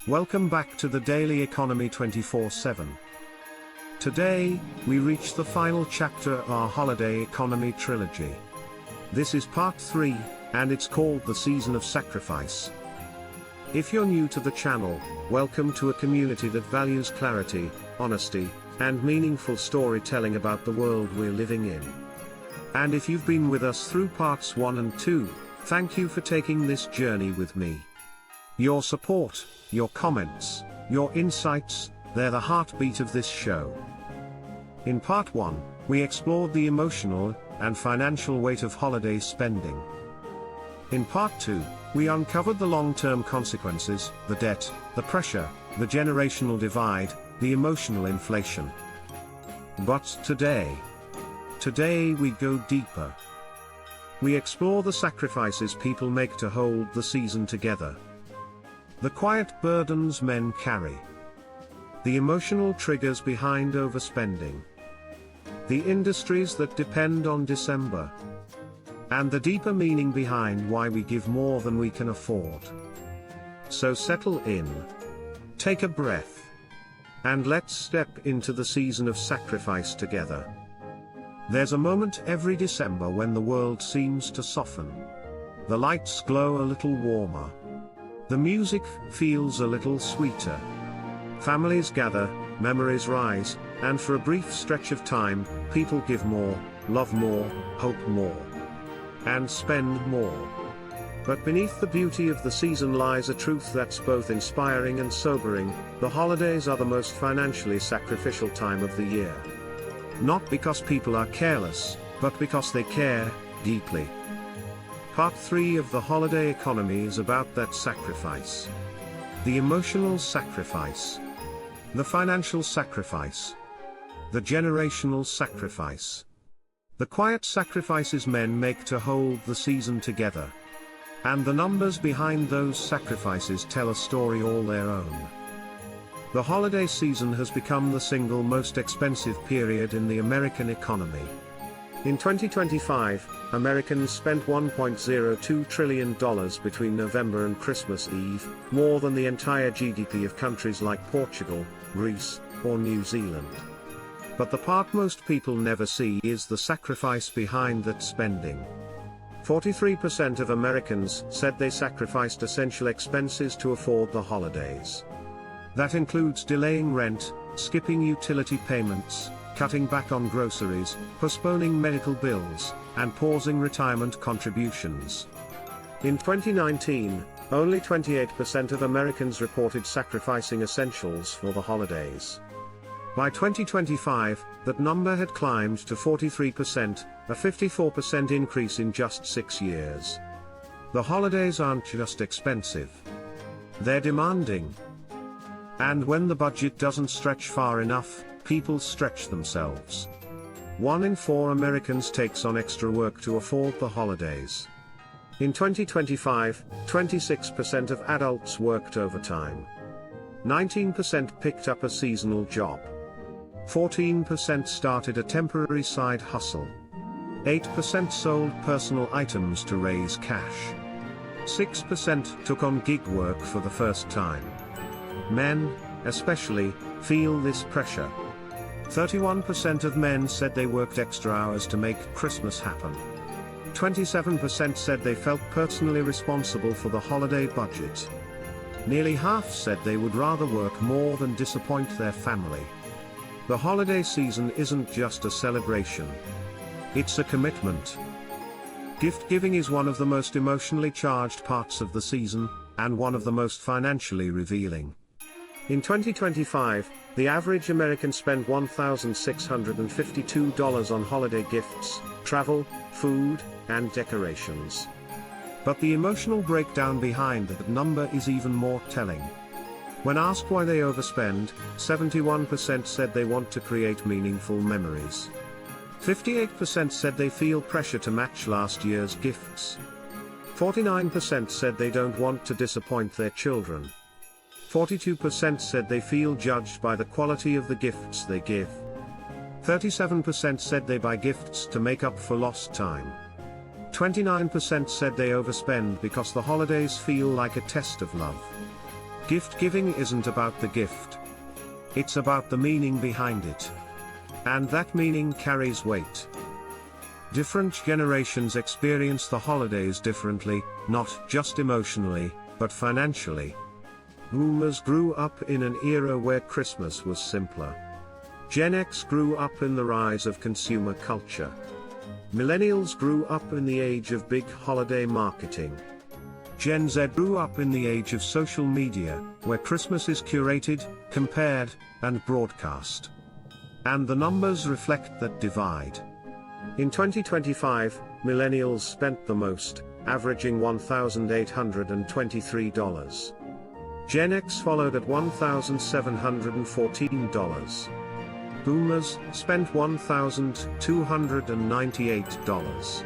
Welcome back to the Daily Economy 24/7. Today, we reach the final chapter of our holiday economy trilogy. This is part 3, and it's called The Season of Sacrifice. If you're new to the channel, welcome to a community that values clarity, honesty, and meaningful storytelling about the world we're living in. And if you've been with us through parts 1 and 2, thank you for taking this journey with me. Your support, your comments, your insights, they're the heartbeat of this show. In part 1, we explored the emotional and financial weight of holiday spending. In part 2, we uncovered the long-term consequences, the debt, the pressure, the generational divide, the emotional inflation. But today we go deeper. We explore the sacrifices people make to hold the season together. The quiet burdens men carry. The emotional triggers behind overspending. The industries that depend on December. And the deeper meaning behind why we give more than we can afford. So settle in. Take a breath. And let's step into the season of sacrifice together. There's a moment every December when the world seems to soften. The lights glow a little warmer. The music feels a little sweeter. Families gather, memories rise, and for a brief stretch of time, people give more, love more, hope more, and spend more. But beneath the beauty of the season lies a truth that's both inspiring and sobering: the holidays are the most financially sacrificial time of the year. Not because people are careless, but because they care deeply. Part 3 of the holiday economy is about that sacrifice. The emotional sacrifice. The financial sacrifice. The generational sacrifice. The quiet sacrifices men make to hold the season together. And the numbers behind those sacrifices tell a story all their own. The holiday season has become the single most expensive period in the American economy. In 2025, Americans spent $1.02 trillion between November and Christmas Eve, more than the entire GDP of countries like Portugal, Greece, or New Zealand. But the part most people never see is the sacrifice behind that spending. 43% of Americans said they sacrificed essential expenses to afford the holidays. That includes delaying rent, skipping utility payments, cutting back on groceries, postponing medical bills, and pausing retirement contributions. In 2019, only 28% of Americans reported sacrificing essentials for the holidays. By 2025, that number had climbed to 43%, a 54% increase in just 6 years. The holidays aren't just expensive. They're demanding. And when the budget doesn't stretch far enough, people stretch themselves. 1 in 4 Americans takes on extra work to afford the holidays. In 2025, 26% of adults worked overtime. 19% picked up a seasonal job. 14% started a temporary side hustle. 8% sold personal items to raise cash. 6% took on gig work for the first time. Men, especially, feel this pressure. 31% of men said they worked extra hours to make Christmas happen. 27% said they felt personally responsible for the holiday budget. Nearly half said they would rather work more than disappoint their family. The holiday season isn't just a celebration. It's a commitment. Gift giving is one of the most emotionally charged parts of the season, and one of the most financially revealing. In 2025, the average American spent $1,652 on holiday gifts, travel, food, and decorations. But the emotional breakdown behind that number is even more telling. When asked why they overspend, 71% said they want to create meaningful memories. 58% said they feel pressure to match last year's gifts. 49% said they don't want to disappoint their children. 42% said they feel judged by the quality of the gifts they give. 37% said they buy gifts to make up for lost time. 29% said they overspend because the holidays feel like a test of love. Gift giving isn't about the gift. It's about the meaning behind it. And that meaning carries weight. Different generations experience the holidays differently, not just emotionally, but financially. Boomers grew up in an era where Christmas was simpler. Gen X grew up in the rise of consumer culture. Millennials grew up in the age of big holiday marketing. Gen Z grew up in the age of social media, where Christmas is curated, compared, and broadcast. And the numbers reflect that divide. In 2025, millennials spent the most, averaging $1,823. Gen X followed at $1,714. Boomers spent $1,298.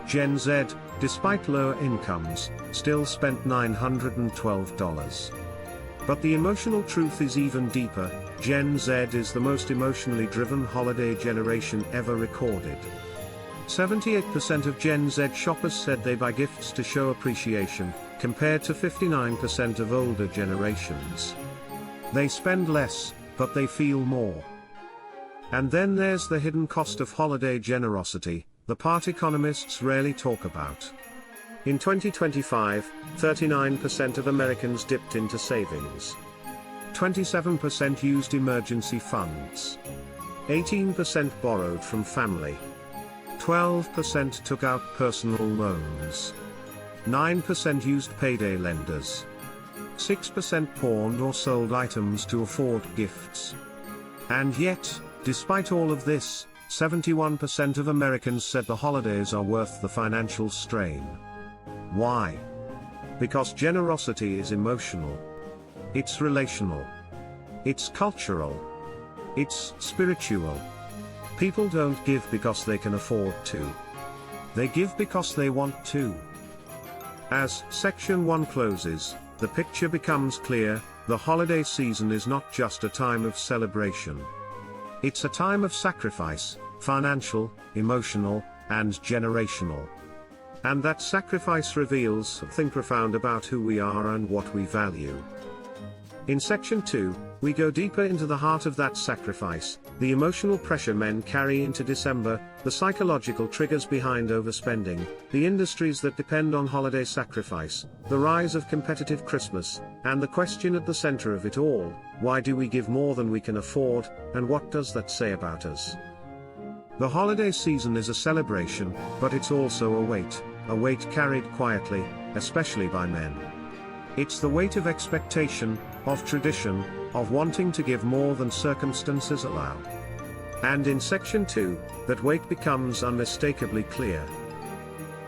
Gen Z, despite lower incomes, still spent $912. But the emotional truth is even deeper. Gen Z is the most emotionally driven holiday generation ever recorded. 78% of Gen Z shoppers said they buy gifts to show appreciation, compared to 59% of older generations. They spend less, but they feel more. And then there's the hidden cost of holiday generosity, the part economists rarely talk about. In 2025, 39% of Americans dipped into savings. 27% used emergency funds. 18% borrowed from family. 12% took out personal loans. 9% used payday lenders. 6% pawned or sold items to afford gifts. And yet, despite all of this, 71% of Americans said the holidays are worth the financial strain. Why? Because generosity is emotional. It's relational. It's cultural. It's spiritual. People don't give because they can afford to. They give because they want to. As Section 1 closes, the picture becomes clear: the holiday season is not just a time of celebration. It's a time of sacrifice, financial, emotional, and generational. And that sacrifice reveals something profound about who we are and what we value. In Section 2, we go deeper into the heart of that sacrifice, the emotional pressure men carry into December, the psychological triggers behind overspending, the industries that depend on holiday sacrifice, the rise of competitive Christmas, and the question at the center of it all: why do we give more than we can afford, and what does that say about us? The holiday season is a celebration, but it's also a weight carried quietly, especially by men. It's the weight of expectation, of tradition, of wanting to give more than circumstances allow. And in Section 2, that weight becomes unmistakably clear.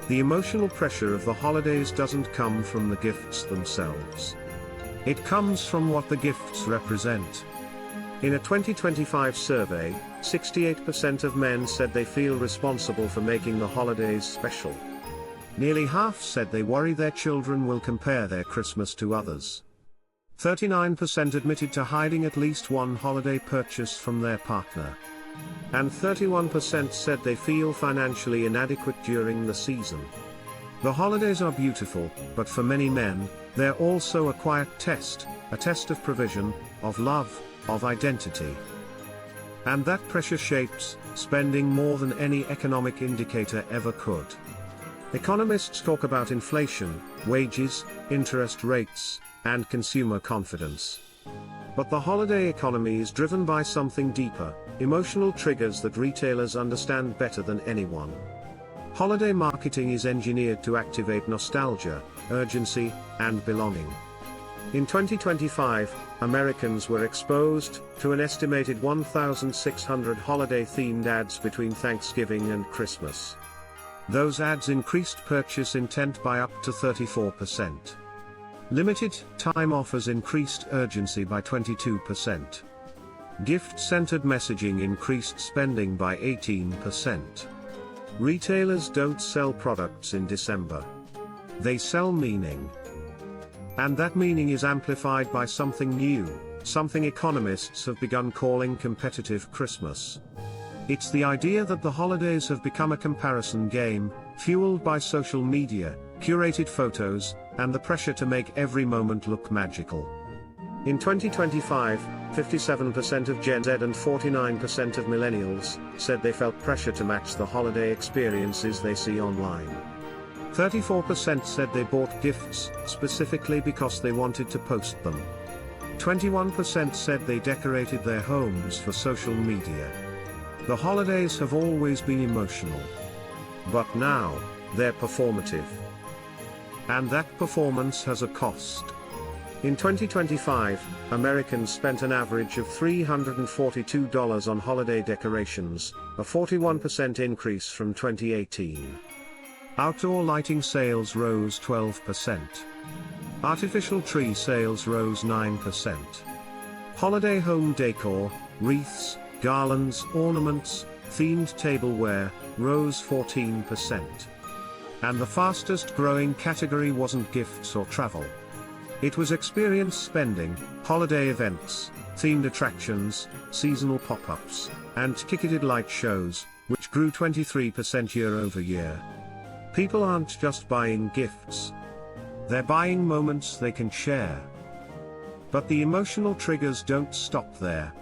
The emotional pressure of the holidays doesn't come from the gifts themselves. It comes from what the gifts represent. In a 2025 survey, 68% of men said they feel responsible for making the holidays special. Nearly half said they worry their children will compare their Christmas to others. 39% admitted to hiding at least one holiday purchase from their partner. And 31% said they feel financially inadequate during the season. The holidays are beautiful, but for many men, they're also a quiet test, a test of provision, of love, of identity. And that pressure shapes spending more than any economic indicator ever could. Economists talk about inflation, wages, interest rates, and consumer confidence. But the holiday economy is driven by something deeper: emotional triggers that retailers understand better than anyone. Holiday marketing is engineered to activate nostalgia, urgency, and belonging. In 2025, Americans were exposed to an estimated 1,600 holiday-themed ads between Thanksgiving and Christmas. Those ads increased purchase intent by up to 34%. Limited time offers increased urgency by 22%. Gift-centered messaging increased spending by 18%. Retailers don't sell products in December. They sell meaning. And that meaning is amplified by something new, something economists have begun calling competitive Christmas. It's the idea that the holidays have become a comparison game, fueled by social media, curated photos, and the pressure to make every moment look magical. In 2025, 57% of Gen Z and 49% of millennials said they felt pressure to match the holiday experiences they see online. 34% said they bought gifts specifically because they wanted to post them. 21% said they decorated their homes for social media. The holidays have always been emotional. But now, they're performative. And that performance has a cost. In 2025, Americans spent an average of $342 on holiday decorations, a 41% increase from 2018. Outdoor lighting sales rose 12%. Artificial tree sales rose 9%. Holiday home decor, wreaths, garlands, ornaments, themed tableware, rose 14%. And the fastest growing category wasn't gifts or travel. It was experience spending, holiday events, themed attractions, seasonal pop-ups, and ticketed light shows, which grew 23% year-over-year. People aren't just buying gifts. They're buying moments they can share. But the emotional triggers don't stop there.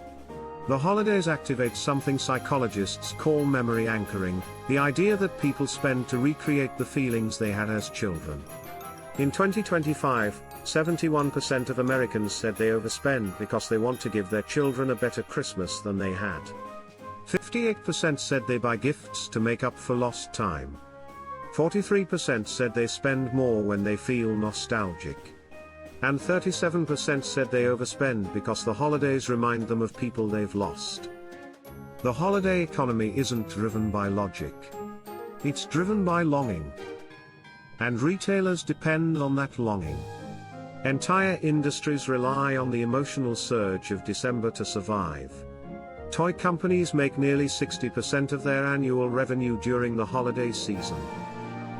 The holidays activate something psychologists call memory anchoring, the idea that people spend to recreate the feelings they had as children. In 2025, 71% of Americans said they overspend because they want to give their children a better Christmas than they had. 58% said they buy gifts to make up for lost time. 43% said they spend more when they feel nostalgic. And 37% said they overspend because the holidays remind them of people they've lost. The holiday economy isn't driven by logic. It's driven by longing. And retailers depend on that longing. Entire industries rely on the emotional surge of December to survive. Toy companies make nearly 60% of their annual revenue during the holiday season.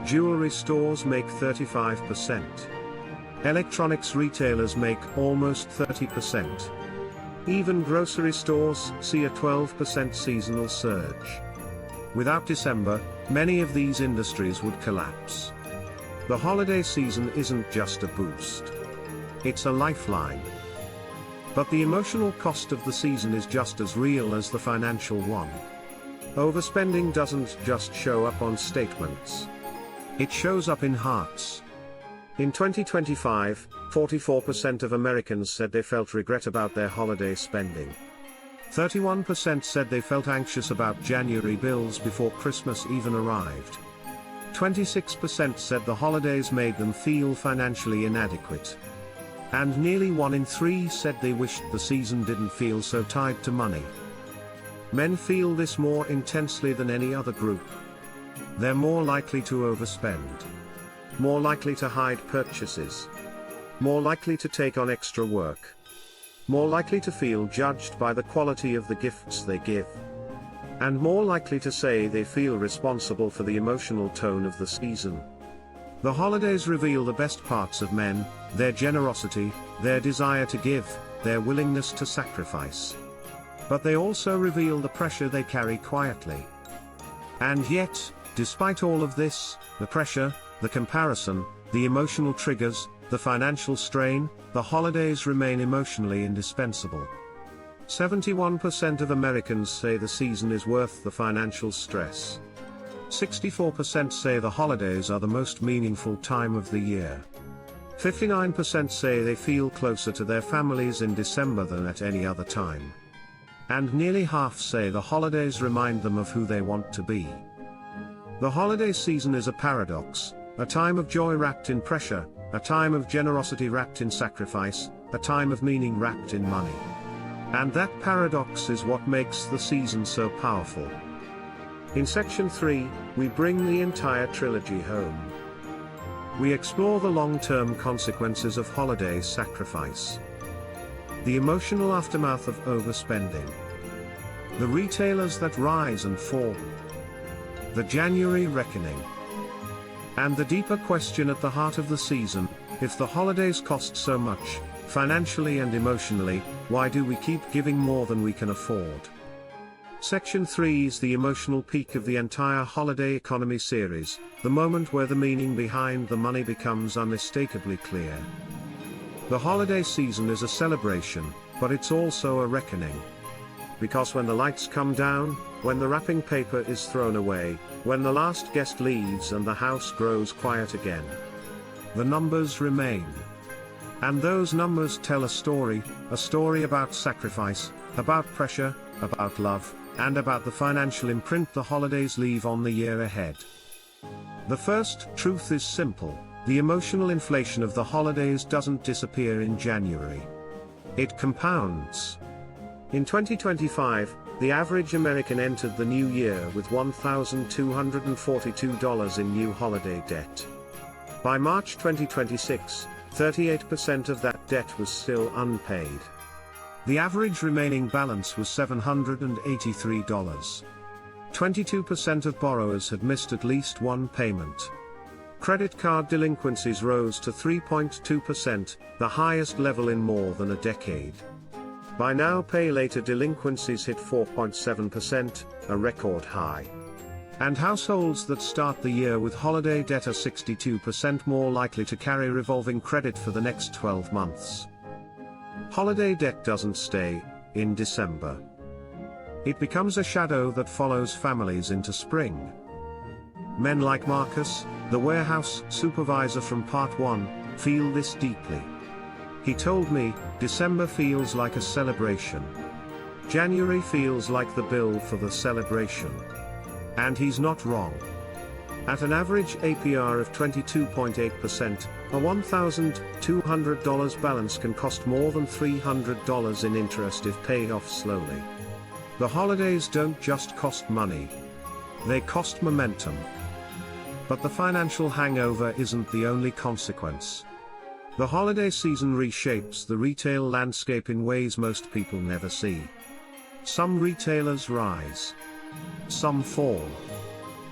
Jewelry stores make 35%. Electronics retailers make almost 30%. Even grocery stores see a 12% seasonal surge. Without December, many of these industries would collapse. The holiday season isn't just a boost. It's a lifeline. But the emotional cost of the season is just as real as the financial one. Overspending doesn't just show up on statements. It shows up in hearts. In 2025, 44% of Americans said they felt regret about their holiday spending. 31% said they felt anxious about January bills before Christmas even arrived. 26% said the holidays made them feel financially inadequate. And nearly 1 in 3 said they wished the season didn't feel so tied to money. Men feel this more intensely than any other group. They're more likely to overspend. More likely to hide purchases. More likely to take on extra work. More likely to feel judged by the quality of the gifts they give. And more likely to say they feel responsible for the emotional tone of the season. The holidays reveal the best parts of men, their generosity, their desire to give, their willingness to sacrifice. But they also reveal the pressure they carry quietly. And yet, despite all of this, the pressure, the comparison, the emotional triggers, the financial strain, the holidays remain emotionally indispensable. 71% of Americans say the season is worth the financial stress. 64% say the holidays are the most meaningful time of the year. 59% say they feel closer to their families in December than at any other time. And nearly half say the holidays remind them of who they want to be. The holiday season is a paradox, a time of joy wrapped in pressure, a time of generosity wrapped in sacrifice, a time of meaning wrapped in money. And that paradox is what makes the season so powerful. In Section 3, we bring the entire trilogy home. We explore the long-term consequences of holiday sacrifice. The emotional aftermath of overspending. The retailers that rise and fall. The January reckoning. And the deeper question at the heart of the season, if the holidays cost so much, financially and emotionally, why do we keep giving more than we can afford? Section 3 is the emotional peak of the entire holiday economy series, the moment where the meaning behind the money becomes unmistakably clear. The holiday season is a celebration, but it's also a reckoning. Because when the lights come down, when the wrapping paper is thrown away, when the last guest leaves and the house grows quiet again, the numbers remain. And those numbers tell a story about sacrifice, about pressure, about love, and about the financial imprint the holidays leave on the year ahead. The first truth is simple: the emotional inflation of the holidays doesn't disappear in January. It compounds. In 2025, the average American entered the new year with $1,242 in new holiday debt. By March 2026, 38% of that debt was still unpaid. The average remaining balance was $783. 22% of borrowers had missed at least one payment. Credit card delinquencies rose to 3.2%, the highest level in more than a decade. Buy now, pay later delinquencies hit 4.7%, a record high. And households that start the year with holiday debt are 62% more likely to carry revolving credit for the next 12 months. Holiday debt doesn't stay in December. It becomes a shadow that follows families into spring. Men like Marcus, the warehouse supervisor from Part 1, feel this deeply. He told me, December feels like a celebration. January feels like the bill for the celebration. And he's not wrong. At an average APR of 22.8%, a $1,200 balance can cost more than $300 in interest if paid off slowly. The holidays don't just cost money. They cost momentum. But the financial hangover isn't the only consequence. The holiday season reshapes the retail landscape in ways most people never see. Some retailers rise. Some fall.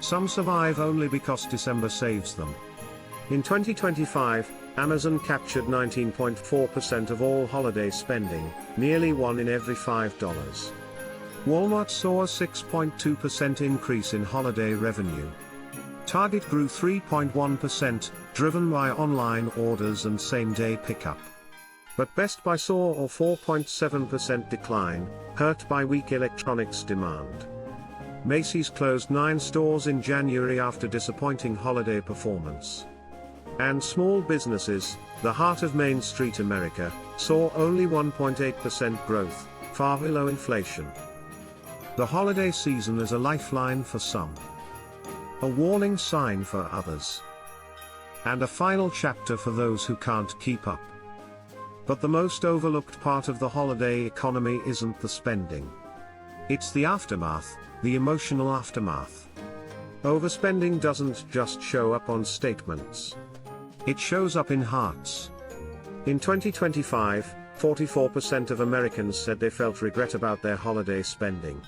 Some survive only because December saves them. In 2025, Amazon captured 19.4% of all holiday spending, nearly 1 in every $5. Walmart saw a 6.2% increase in holiday revenue. Target grew 3.1%, driven by online orders and same-day pickup. But Best Buy saw a 4.7% decline, hurt by weak electronics demand. Macy's closed 9 stores in January after disappointing holiday performance. And small businesses, the heart of Main Street America, saw only 1.8% growth, far below inflation. The holiday season is a lifeline for some. A warning sign for others. And a final chapter for those who can't keep up. But the most overlooked part of the holiday economy isn't the spending. It's the aftermath, the emotional aftermath. Overspending doesn't just show up on statements. It shows up in hearts. In 2025, 44% of Americans said they felt regret about their holiday spending.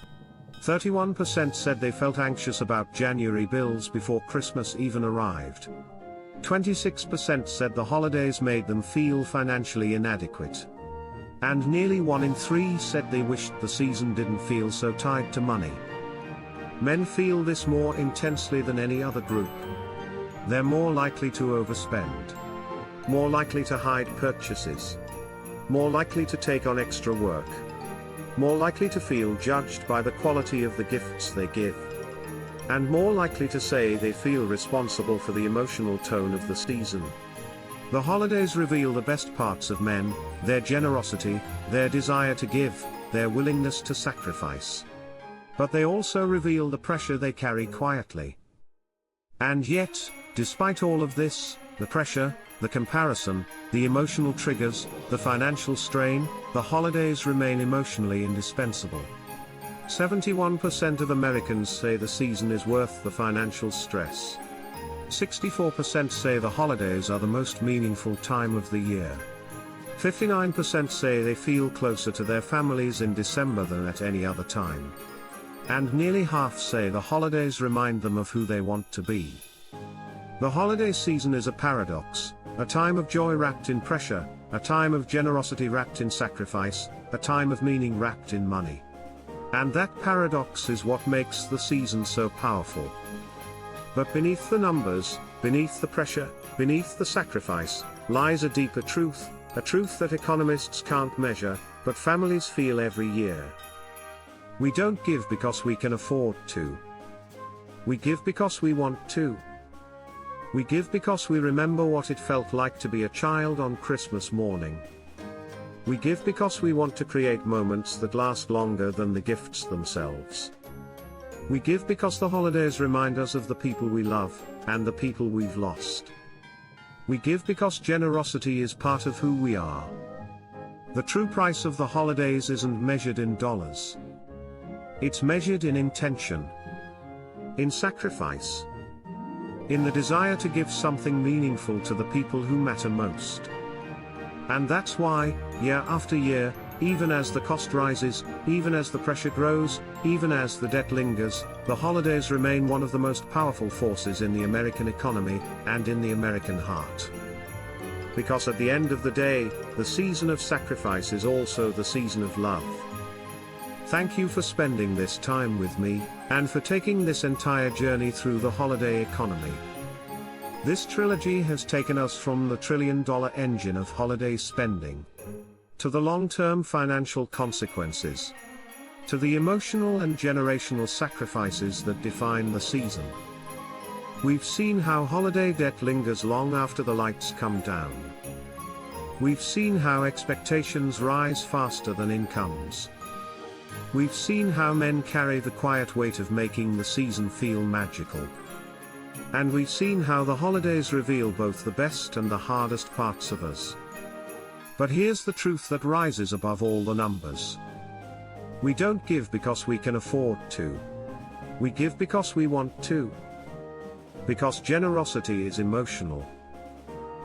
31% said they felt anxious about January bills before Christmas even arrived. 26% said the holidays made them feel financially inadequate. And nearly 1 in 3 said they wished the season didn't feel so tied to money. Men feel this more intensely than any other group. They're more likely to overspend. More likely to hide purchases. More likely to take on extra work. More likely to feel judged by the quality of the gifts they give. And more likely to say they feel responsible for the emotional tone of the season. The holidays reveal the best parts of men, their generosity, their desire to give, their willingness to sacrifice. But they also reveal the pressure they carry quietly. And yet, despite all of this, the pressure, the comparison, the emotional triggers, the financial strain, the holidays remain emotionally indispensable. 71% of Americans say the season is worth the financial stress. 64% say the holidays are the most meaningful time of the year. 59% say they feel closer to their families in December than at any other time. And nearly half say the holidays remind them of who they want to be. The holiday season is a paradox, a time of joy wrapped in pressure, a time of generosity wrapped in sacrifice, a time of meaning wrapped in money. And that paradox is what makes the season so powerful. But beneath the numbers, beneath the pressure, beneath the sacrifice, lies a deeper truth. A truth that economists can't measure, but families feel every year. We don't give because we can afford to. We give because we want to. We give because we remember what it felt like to be a child on Christmas morning. We give because we want to create moments that last longer than the gifts themselves. We give because the holidays remind us of the people we love, and the people we've lost. We give because generosity is part of who we are. The true price of the holidays isn't measured in dollars. It's measured in intention, in sacrifice, in the desire to give something meaningful to the people who matter most. And that's why, year after year, even as the cost rises, even as the pressure grows, even as the debt lingers, the holidays remain one of the most powerful forces in the American economy, and in the American heart. Because at the end of the day, the season of sacrifice is also the season of love. Thank you for spending this time with me, and for taking this entire journey through the holiday economy. This trilogy has taken us from the trillion-dollar engine of holiday spending, to the long-term financial consequences, to the emotional and generational sacrifices that define the season. We've seen how holiday debt lingers long after the lights come down. We've seen how expectations rise faster than incomes. We've seen how men carry the quiet weight of making the season feel magical. And we've seen how the holidays reveal both the best and the hardest parts of us. But here's the truth that rises above all the numbers. We don't give because we can afford to. We give because we want to. Because generosity is emotional.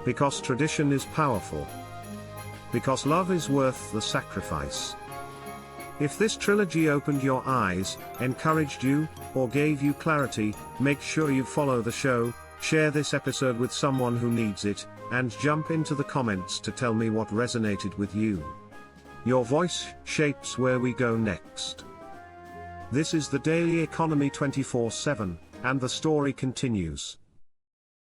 Because tradition is powerful. Because love is worth the sacrifice. If this trilogy opened your eyes, encouraged you, or gave you clarity, make sure you follow the show, share this episode with someone who needs it, and jump into the comments to tell me what resonated with you. Your voice shapes where we go next. This is the Daily Economy 24/7, and the story continues.